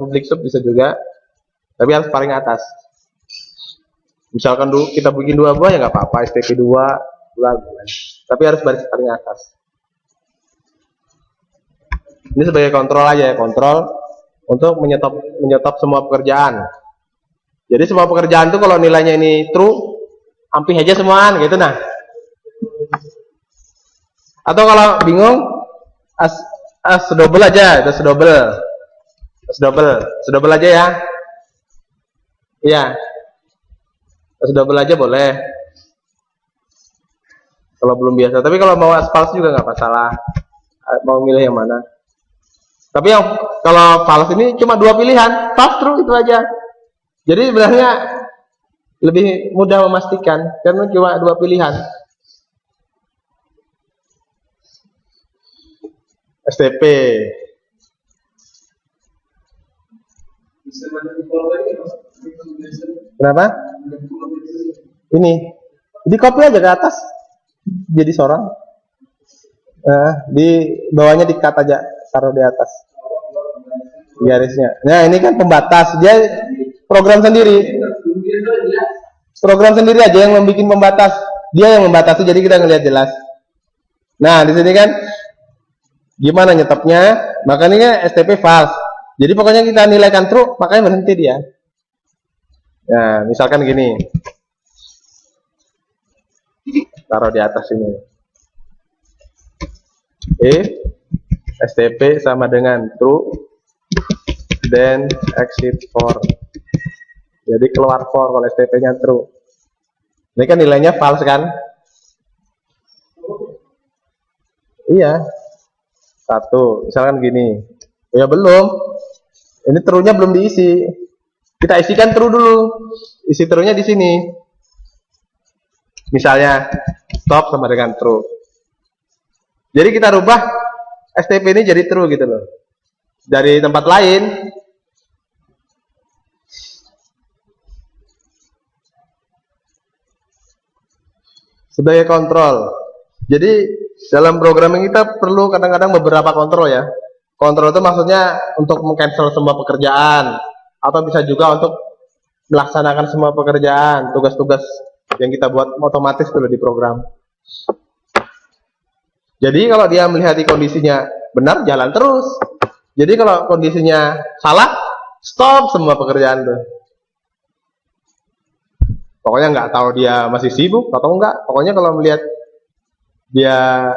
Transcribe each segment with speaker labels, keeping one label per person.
Speaker 1: public sub bisa juga, tapi harus paling atas. Misalkan dulu kita bikin 2 buah ya nggak apa-apa, STP 2 bulan, tapi harus baris paling atas. Ini sebagai kontrol aja ya, kontrol untuk menyetop semua pekerjaan. Jadi semua pekerjaan itu kalau nilainya ini true, ampih aja semuaan gitu nah. Atau kalau bingung, double aja, itu double aja ya. Iya, double aja boleh. Kalau belum biasa, tapi kalau mau fals juga nggak masalah. Mau milih yang mana? Tapi yang kalau fals ini cuma 2 pilihan, fals true itu aja. Jadi sebenarnya lebih mudah memastikan karena cuma 2 pilihan. STP. Kenapa? Ini di copy aja ke atas, jadi seorang. Di bawahnya di-cut aja, taruh di atas garisnya. Nah ini kan pembatas, dia program sendiri aja yang membuat pembatas, dia yang membatasi, jadi kita ngelihat jelas. Nah di sini kan gimana nyetopnya, makanya STP false. Jadi pokoknya kita nilaikan true, makanya berhenti dia. Nah misalkan gini, taruh di atas ini, STP sama dengan true, then exit for. Jadi keluar for kalau STP-nya true. Ini kan nilainya false kan? Iya. 1, misalkan gini. Ya belum. Ini true-nya belum diisi. Kita isikan true dulu. Isi true-nya di sini. Misalnya stop sama dengan true. Jadi kita rubah STP ini jadi true gitu loh. Dari tempat lain. Sebagai kontrol. Jadi dalam programming kita perlu kadang-kadang beberapa kontrol ya. Kontrol itu maksudnya untuk meng-cancel semua pekerjaan, atau bisa juga untuk melaksanakan semua pekerjaan, tugas-tugas yang kita buat otomatis dulu di program. Jadi kalau dia melihat di kondisinya benar, jalan terus. Jadi kalau kondisinya salah, stop semua pekerjaan tuh. Pokoknya nggak tahu dia masih sibuk atau enggak. Pokoknya kalau melihat dia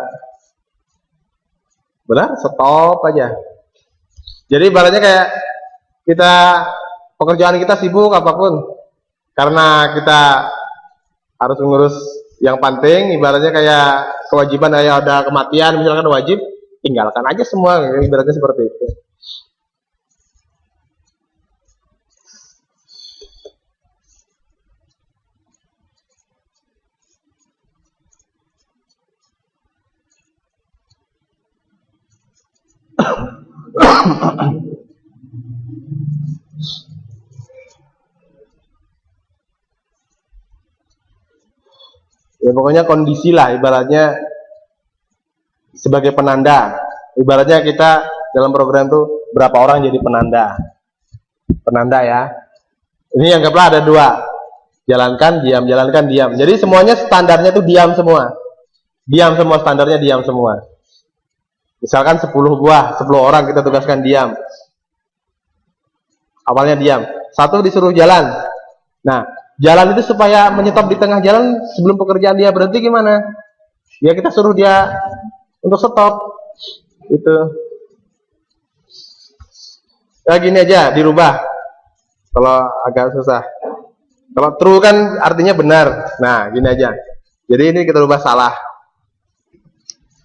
Speaker 1: benar, stop aja. Jadi ibaratnya kayak pekerjaan kita sibuk apapun, karena kita harus mengurus yang penting. Ibaratnya kayak kewajiban, kayak ada kematian misalkan wajib, tinggalkan aja semua. Ibaratnya seperti itu. Ya pokoknya kondisi lah, ibaratnya sebagai penanda. Ibaratnya kita dalam program itu berapa orang jadi penanda ya. Ini anggaplah ada 2, jalankan diam, jalankan diam. Jadi semuanya standarnya itu diam semua, standarnya diam semua. Misalkan 10 buah, 10 orang kita tugaskan diam. Awalnya diam. 1 disuruh jalan. Nah, jalan itu supaya menyetop di tengah jalan sebelum pekerjaan dia berhenti gimana? Ya kita suruh dia untuk stop. Itu. Ya gini aja, dirubah. Kalau agak susah. Kalau true kan artinya benar. Nah, gini aja. Jadi ini kita rubah salah.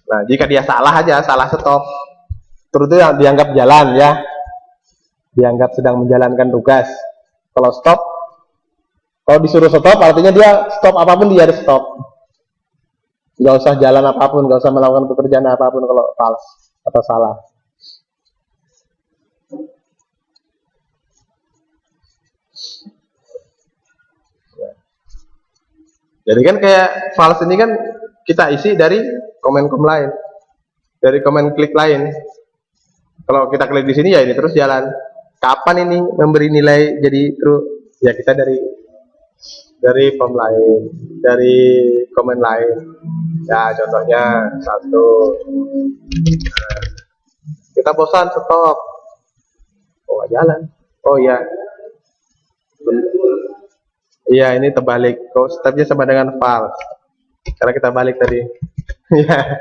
Speaker 1: Nah, jika dia salah aja, salah stop. True itu yang dianggap jalan ya. Dianggap sedang menjalankan tugas. Kalau stop, kalau disuruh stop artinya dia stop apapun dia harus stop. Nggak usah jalan apapun, nggak usah melakukan pekerjaan apapun kalau false atau salah. Jadi kan kayak false ini kan kita isi dari komen-kom lain, dari komen klik lain. Kalau kita klik di sini ya ini terus jalan. kapan ini memberi nilai jadi true? Ya kita dari form lain, dari komen lain. Ya contohnya satu, kita bosan stop, oh jalan, oh iya, iya ini terbalik, kok stepnya sama dengan false, karena kita balik tadi. Ya,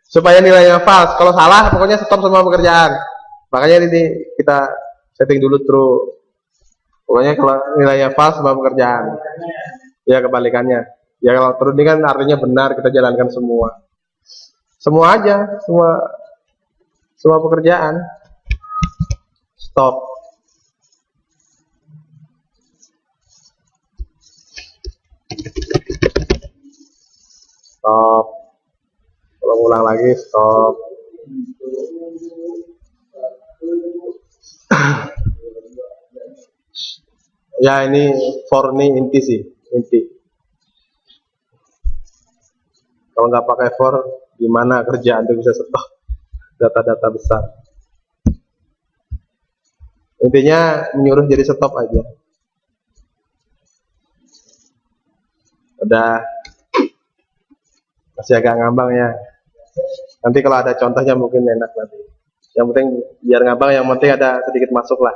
Speaker 1: supaya nilainya false. Kalau salah, pokoknya stop semua pekerjaan. Makanya ini kita setting dulu true. Pokoknya kalau nilainya false semua pekerjaan. Ya kebalikannya. Ya kalau true ini kan artinya benar, kita jalankan semua. Semua aja, semua pekerjaan. Stop. Stop. Kalau ulang lagi stop. Ya ini for nih inti sih, inti. Kalau nggak pakai for, gimana kerjaan itu bisa stop data-data besar. Intinya menyuruh jadi stop aja. Udah, masih agak ngambang ya. Nanti kalau ada contohnya mungkin enak nanti. Yang penting biar ngambang, yang penting ada sedikit masuk lah.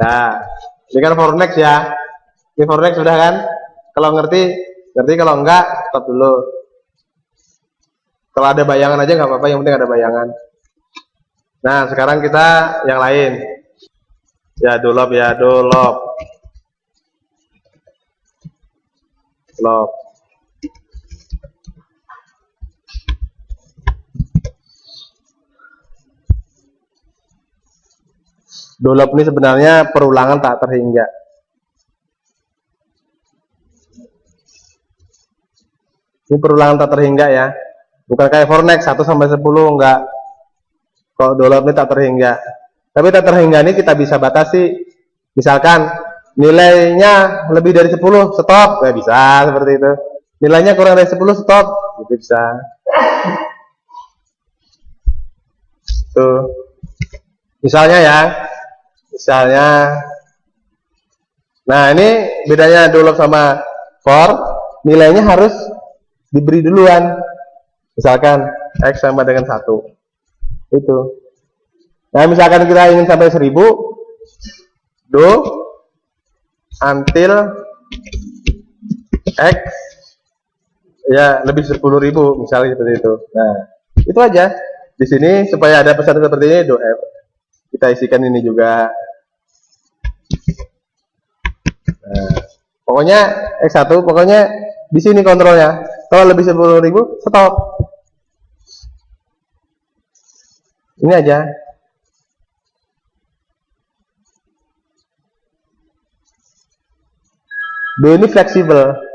Speaker 1: Ya, ini kan for next ya. Ini for next sudah kan? Kalau ngerti, kalau enggak stop dulu. Kalau ada bayangan aja nggak apa-apa, yang penting ada bayangan. Nah, sekarang kita yang lain. Ya, do lob ya, do lob. Lob. Do lob ini sebenarnya perulangan tak terhingga. Ini perulangan tak terhingga ya. Bukan kayak for next 1 sampai 10 enggak. Kalau do lob ini tak terhingga. Tapi tak terhingga ini kita bisa batasi. Misalkan nilainya lebih dari 10 stop, ya bisa seperti itu. Nilainya kurang dari 10 stop, gitu bisa. Tuh. Misalnya ya. Nah ini bedanya do lob sama for, nilainya harus diberi duluan. Misalkan X sama dengan 1 itu. Nah misalkan kita ingin sampai 1000, do until X ya lebih 10.000 misalnya seperti itu. Nah itu aja di sini supaya ada pesan seperti ini, do F. Kita isikan ini juga. Nah, pokoknya X1, pokoknya di sini kontrolnya. Kalau lebih 10.000 stop. Ini aja. Do ini fleksibel.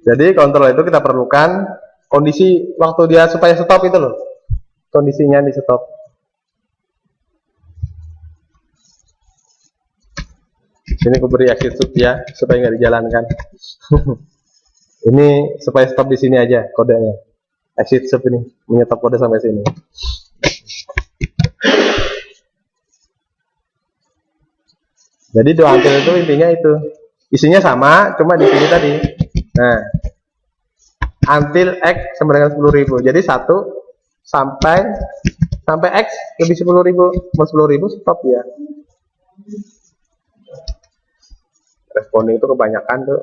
Speaker 1: Jadi kontrol itu kita perlukan kondisi waktu dia supaya stop itu loh. Kondisinya di stop. Ini aku beri exit sub ya supaya nggak dijalankan. Ini supaya stop di sini aja kodenya. Exit sub ini menyetop kode sampai sini. Jadi do until itu intinya itu. Isinya sama, cuma di sini tadi. Nah, until X sama dengan 10.000. Jadi 1 sampai X lebih 10.000. Mau 10.000 stop ya. Responding itu kebanyakan tuh.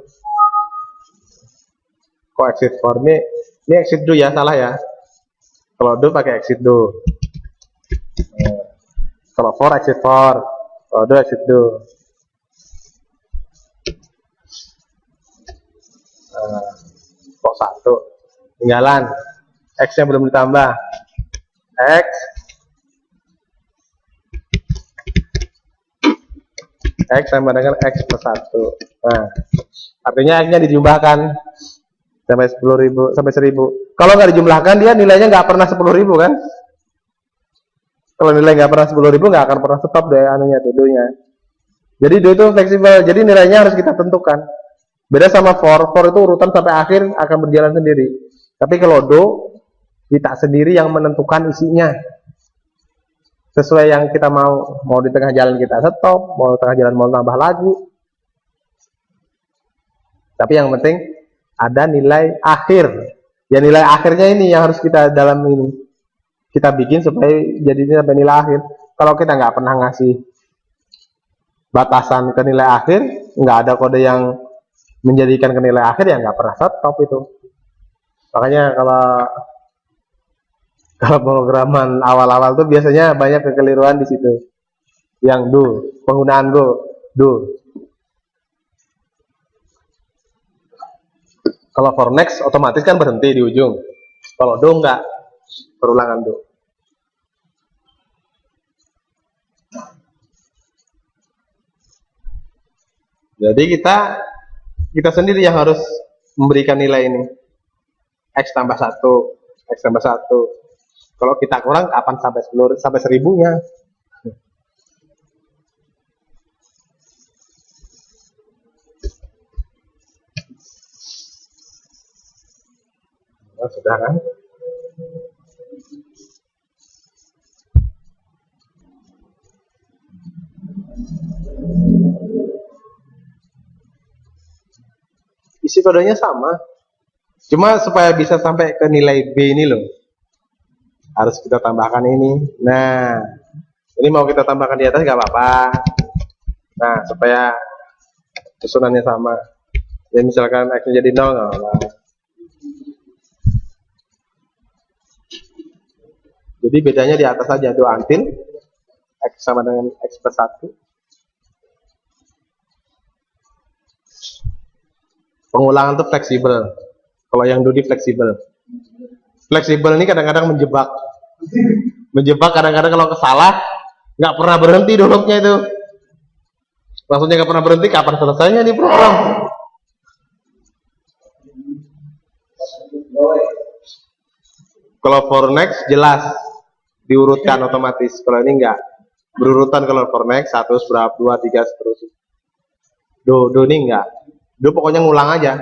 Speaker 1: Kok exit for ini exit do ya, salah ya. Kalau do pakai exit do. Kalau for exit for. Kalau do exit do. Kok 1 tinggalan X nya belum ditambah. X sama dengan X plus 1. Nah, artinya X nya dijumlahkan sampai 10.000 sampai 1000. Kalau nggak dijumlahkan dia nilainya nggak pernah 10.000 kan? Kalau nilai nggak pernah 10.000 nggak akan pernah stop deh anunya, do-nya. Jadi do itu fleksibel. Jadi nilainya harus kita tentukan. Beda sama for itu urutan sampai akhir akan berjalan sendiri. Tapi kalau do, kita sendiri yang menentukan isinya. Sesuai yang kita mau di tengah jalan kita stop, mau di tengah jalan mau tambah lagi. Tapi yang penting ada nilai akhir. Ya nilai akhirnya ini yang harus kita dalam ini. Kita bikin supaya jadinya sampai nilai akhir. Kalau kita nggak pernah ngasih batasan ke nilai akhir, nggak ada kode yang menjadikan ke nilai akhir, ya nggak pernah stop itu. Makanya kalau pemrograman awal-awal tuh biasanya banyak kekeliruan di situ. Yang do, penggunaan do. Kalau for next otomatis kan berhenti di ujung. Kalau do enggak, perulangan do. Jadi kita sendiri yang harus memberikan nilai ini. X tambah 1, X tambah 1. Kalau kita kurang, kapan sampai 1000-nya? Oh, sudah kan? Isi kodenya sama, cuma supaya bisa sampai ke nilai B ini loh, harus kita tambahkan ini. Nah, ini mau kita tambahkan di atas nggak apa-apa. Nah, supaya susunannya sama. Ya misalkan X-nya jadi 0 nggak apa-apa. Jadi bedanya di atas aja, do until X sama dengan X plus 1. Pengulangan itu fleksibel. Kalau yang do di fleksibel. Fleksibel ini kadang-kadang menjebak. Menjebak kadang-kadang kalau kesalah, nggak pernah berhenti duduknya itu. Maksudnya nggak pernah berhenti, kapan selesainya di program? Kalau for next jelas diurutkan otomatis. Kalau ini enggak berurutan. Kalau for next 1 berapa 2 3 seterusnya. Do ini enggak. Do pokoknya ngulang aja.